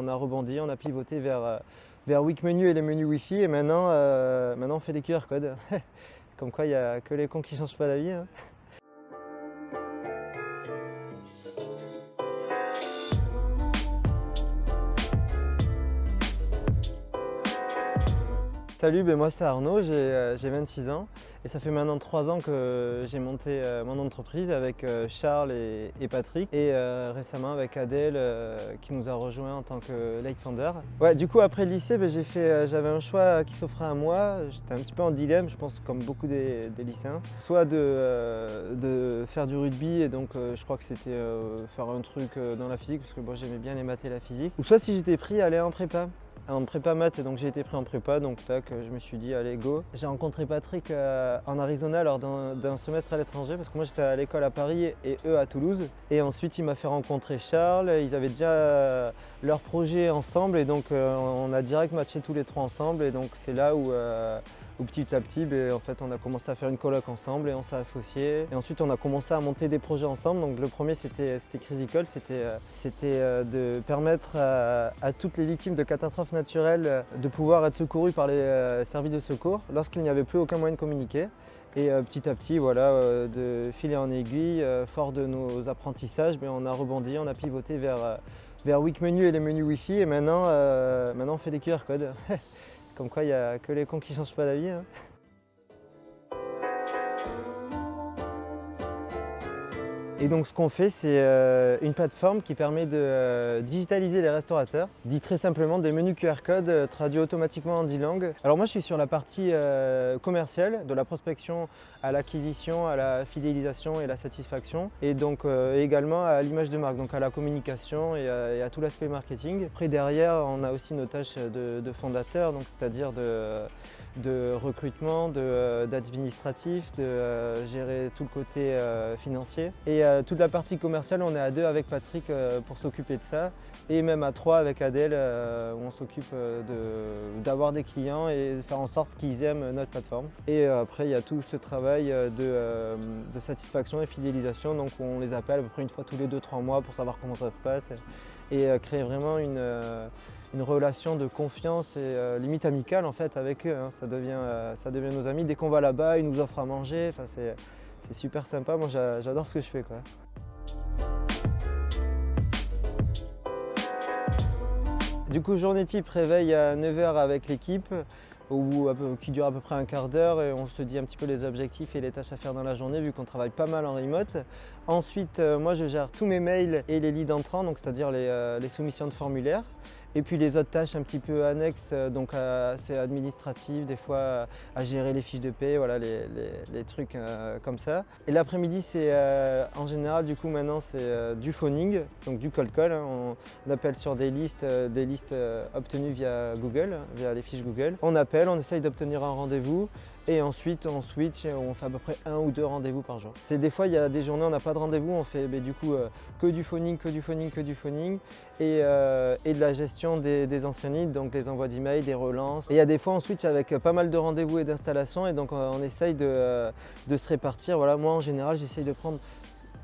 on a rebondi, on a pivoté vers Wikmenu et les menus Wi-Fi et maintenant on fait des QR codes. Comme quoi il n'y a que les cons qui ne changent pas la vie, hein. Salut, moi c'est Arnaud, j'ai 26 ans et ça fait maintenant 3 ans que j'ai monté mon entreprise avec Charles et Patrick et récemment avec Adèle qui nous a rejoint en tant que late founder. Ouais, du coup après le lycée, j'avais un choix qui s'offrait à moi. J'étais un petit peu en dilemme, je pense comme beaucoup des lycéens. Soit de faire du rugby et donc je crois que c'était faire un truc dans la physique parce que moi j'aimais bien les maths et la physique. Ou soit si j'étais pris à aller en prépa maths, et donc j'ai été pris en prépa, donc tac, je me suis dit allez go. J'ai rencontré Patrick en Arizona lors d'un semestre à l'étranger parce que moi j'étais à l'école à Paris et eux à Toulouse. Et ensuite il m'a fait rencontrer Charles, ils avaient déjà leur projet ensemble et donc on a direct matché tous les trois ensemble et donc c'est là où petit à petit, en fait, on a commencé à faire une coloc ensemble et on s'est associés. Et ensuite, on a commencé à monter des projets ensemble. Donc, le premier, c'était Crazycall. C'était de permettre à toutes les victimes de catastrophes naturelles de pouvoir être secourues par les services de secours lorsqu'il n'y avait plus aucun moyen de communiquer. Et petit à petit, voilà, de fil en aiguille, fort de nos apprentissages, on a rebondi, on a pivoté vers Wikmenu et les menus Wi-Fi. Et maintenant on fait des QR codes. Comme quoi, il n'y a que les cons qui ne changent pas la vie, hein. Et donc ce qu'on fait, c'est une plateforme qui permet de digitaliser les restaurateurs, dit très simplement des menus QR code traduits automatiquement en 10 langues. Alors moi je suis sur la partie commerciale, de la prospection à l'acquisition, à la fidélisation et la satisfaction, et donc également à l'image de marque, donc à la communication et à tout l'aspect marketing. Après derrière, on a aussi nos tâches de fondateur, donc c'est-à-dire de recrutement, d'administratif, de gérer tout le côté financier. Et toute la partie commerciale, on est à 2 avec Patrick pour s'occuper de ça, et même à 3 avec Adèle où on s'occupe d'avoir des clients et de faire en sorte qu'ils aiment notre plateforme. Et après, il y a tout ce travail de satisfaction et fidélisation, donc on les appelle à peu près une fois tous les 2-3 mois pour savoir comment ça se passe et créer vraiment une relation de confiance et limite amicale en fait avec eux, hein. Ça devient nos amis. Dès qu'on va là-bas, ils nous offrent à manger. Enfin, c'est super sympa. Moi, j'adore ce que je fais, quoi. Du coup, journée type, réveil à 9 h avec l'équipe, qui dure à peu près un quart d'heure et on se dit un petit peu les objectifs et les tâches à faire dans la journée vu qu'on travaille pas mal en remote. Ensuite, moi je gère tous mes mails et les leads entrants, donc c'est-à-dire les soumissions de formulaires. Et puis les autres tâches un petit peu annexes, donc c'est administratif, des fois à gérer les fiches de paie, voilà, les trucs comme ça. Et l'après-midi, c'est en général, du coup maintenant c'est du phoning, donc du cold call, hein. On appelle sur des listes obtenues via Google, via les fiches Google. On appelle, on essaye d'obtenir un rendez-vous. Et ensuite on switch, on fait à peu près 1 ou 2 rendez-vous par jour. Des fois il y a des journées où on n'a pas de rendez-vous, on fait du coup que du phoning et de la gestion des anciens leads, donc des envois d'emails, des relances. Et il y a des fois on switch avec pas mal de rendez-vous et d'installations et donc on essaye de se répartir. Voilà, moi en général j'essaye de prendre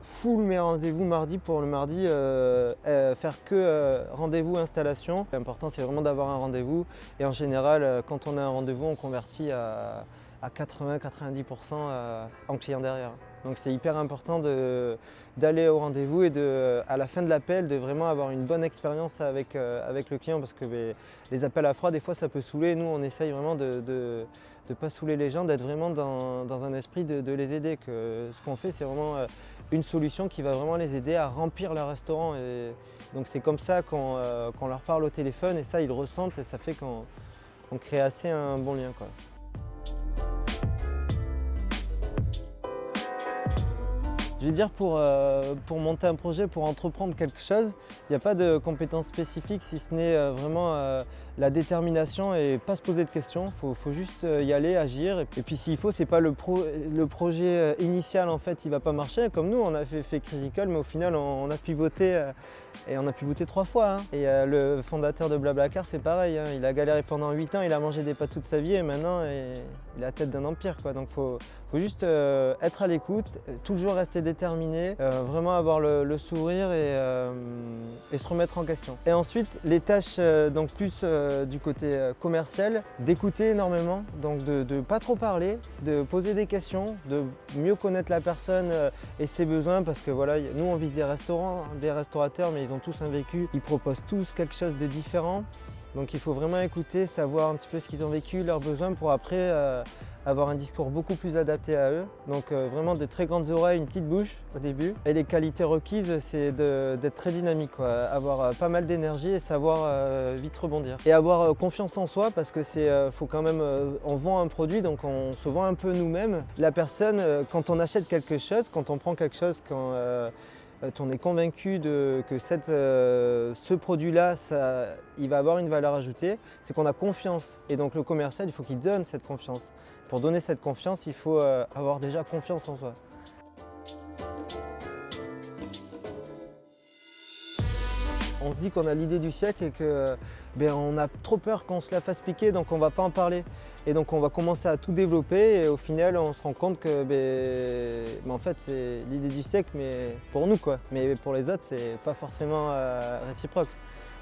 full mes rendez-vous mardi pour le mardi faire que rendez-vous installation. L'important c'est vraiment d'avoir un rendez-vous et en général quand on a un rendez-vous on convertit à 80-90% en client derrière. Donc c'est hyper important d'aller au rendez-vous et à la fin de l'appel de vraiment avoir une bonne expérience avec le client parce que les appels à froid des fois ça peut saouler. Nous on essaye vraiment de ne pas saouler les gens, d'être vraiment dans un esprit de les aider. Que ce qu'on fait c'est vraiment une solution qui va vraiment les aider à remplir leur restaurant. Et donc c'est comme ça qu'on leur parle au téléphone et ça ils le ressentent et ça fait qu'on crée assez un bon lien, quoi. Je veux dire, pour monter un projet, pour entreprendre quelque chose, il n'y a pas de compétences spécifiques si ce n'est vraiment la détermination et pas se poser de questions. Faut juste y aller, agir. Et puis s'il faut, c'est pas le projet initial en fait, il va pas marcher. Comme nous, on a fait Crazycall, mais au final, on a pivoté Et on a pu voter 3 fois, hein. Et le fondateur de Blablacar, c'est pareil, hein. Il a galéré pendant 8 ans, il a mangé des pâtes toute sa vie et maintenant il est à la tête d'un empire, quoi. Donc faut juste être à l'écoute, toujours rester déterminé, vraiment avoir le sourire et se remettre en question. Et ensuite, les tâches donc plus du côté commercial, d'écouter énormément, donc de ne pas trop parler, de poser des questions, de mieux connaître la personne et ses besoins, parce que voilà, nous on vise des restaurants, des restaurateurs, mais ils ont tous un vécu, ils proposent tous quelque chose de différent. Donc il faut vraiment écouter, savoir un petit peu ce qu'ils ont vécu, leurs besoins, pour après avoir un discours beaucoup plus adapté à eux. Donc vraiment de très grandes oreilles, une petite bouche au début. Et les qualités requises, c'est d'être très dynamique, quoi. Avoir pas mal d'énergie et savoir vite rebondir. Et avoir confiance en soi, parce que faut quand même, on vend un produit, donc on se vend un peu nous-mêmes. La personne, quand on achète quelque chose, quand on prend quelque chose, quand on est convaincu que ce produit-là, il va avoir une valeur ajoutée, c'est qu'on a confiance. Et donc le commercial, il faut qu'il donne cette confiance. Pour donner cette confiance, il faut avoir déjà confiance en soi. On se dit qu'on a l'idée du siècle et on a trop peur qu'on se la fasse piquer, donc on ne va pas en parler. Et donc on va commencer à tout développer et au final on se rend compte que en fait c'est l'idée du siècle, mais pour nous, quoi. Mais pour les autres, c'est pas forcément réciproque.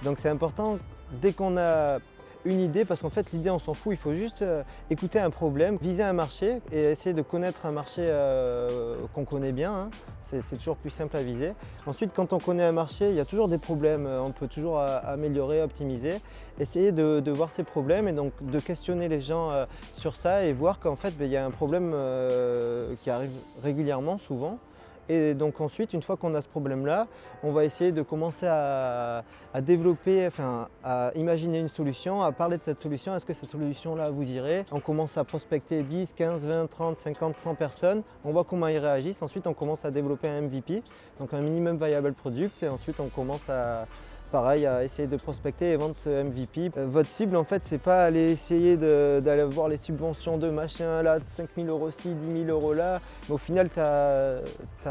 Donc c'est important, dès qu'on a une idée, parce qu'en fait l'idée on s'en fout, il faut juste écouter un problème, viser un marché et essayer de connaître un marché qu'on connaît bien, hein. C'est toujours plus simple à viser. Ensuite, quand on connaît un marché, il y a toujours des problèmes, on peut toujours améliorer, optimiser. Essayer de voir ces problèmes et donc de questionner les gens sur ça et voir qu'en fait il y a un problème qui arrive régulièrement, souvent. Et donc ensuite, une fois qu'on a ce problème-là, on va essayer de commencer à développer, enfin à imaginer une solution, à parler de cette solution. Est-ce que cette solution-là vous irait? On commence à prospecter 10, 15, 20, 30, 50, 100 personnes. On voit comment ils réagissent. Ensuite, on commence à développer un MVP, donc un Minimum Viable Product. Et ensuite, on commence pareil, à essayer de prospecter et vendre ce MVP. Votre cible, en fait, c'est pas aller essayer d'aller voir les subventions de machin là, 5 000 € ci, 10 000 € là, mais au final, t'as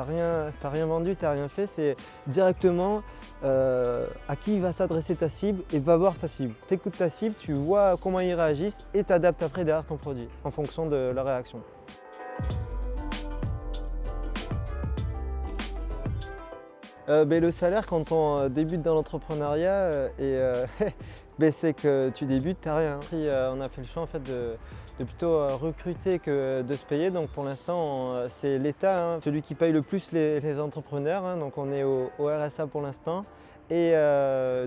rien vendu, t'as rien fait. C'est directement à qui va s'adresser ta cible et va voir ta cible. T'écoutes ta cible, tu vois comment ils réagissent et t'adaptes après derrière ton produit en fonction de leur réaction. Le salaire quand on débute dans l'entrepreneuriat, c'est que tu débutes, t'as rien. On a fait le choix en fait de plutôt recruter que de se payer. Donc pour l'instant, c'est l'État, hein, celui qui paye le plus les entrepreneurs, hein. Donc on est au RSA pour l'instant. Et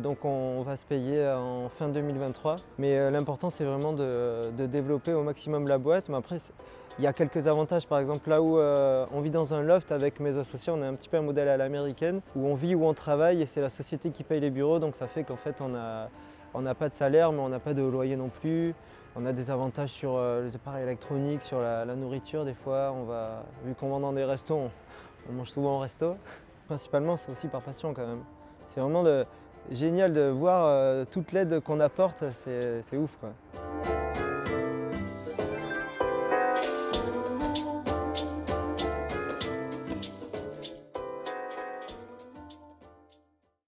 donc on va se payer en fin 2023. Mais l'important c'est vraiment de développer au maximum la boîte. Mais après, il y a quelques avantages, par exemple là où on vit dans un loft avec mes associés, on a un petit peu un modèle à l'américaine, où on vit, où on travaille et c'est la société qui paye les bureaux, donc ça fait qu'en fait on n'a pas de salaire mais on n'a pas de loyer non plus. On a des avantages sur les appareils électroniques, sur la nourriture des fois. Vu qu'on vend dans des restos, on mange souvent au resto. Principalement c'est aussi par passion quand même. C'est vraiment génial de voir toute l'aide qu'on apporte, c'est ouf, quoi.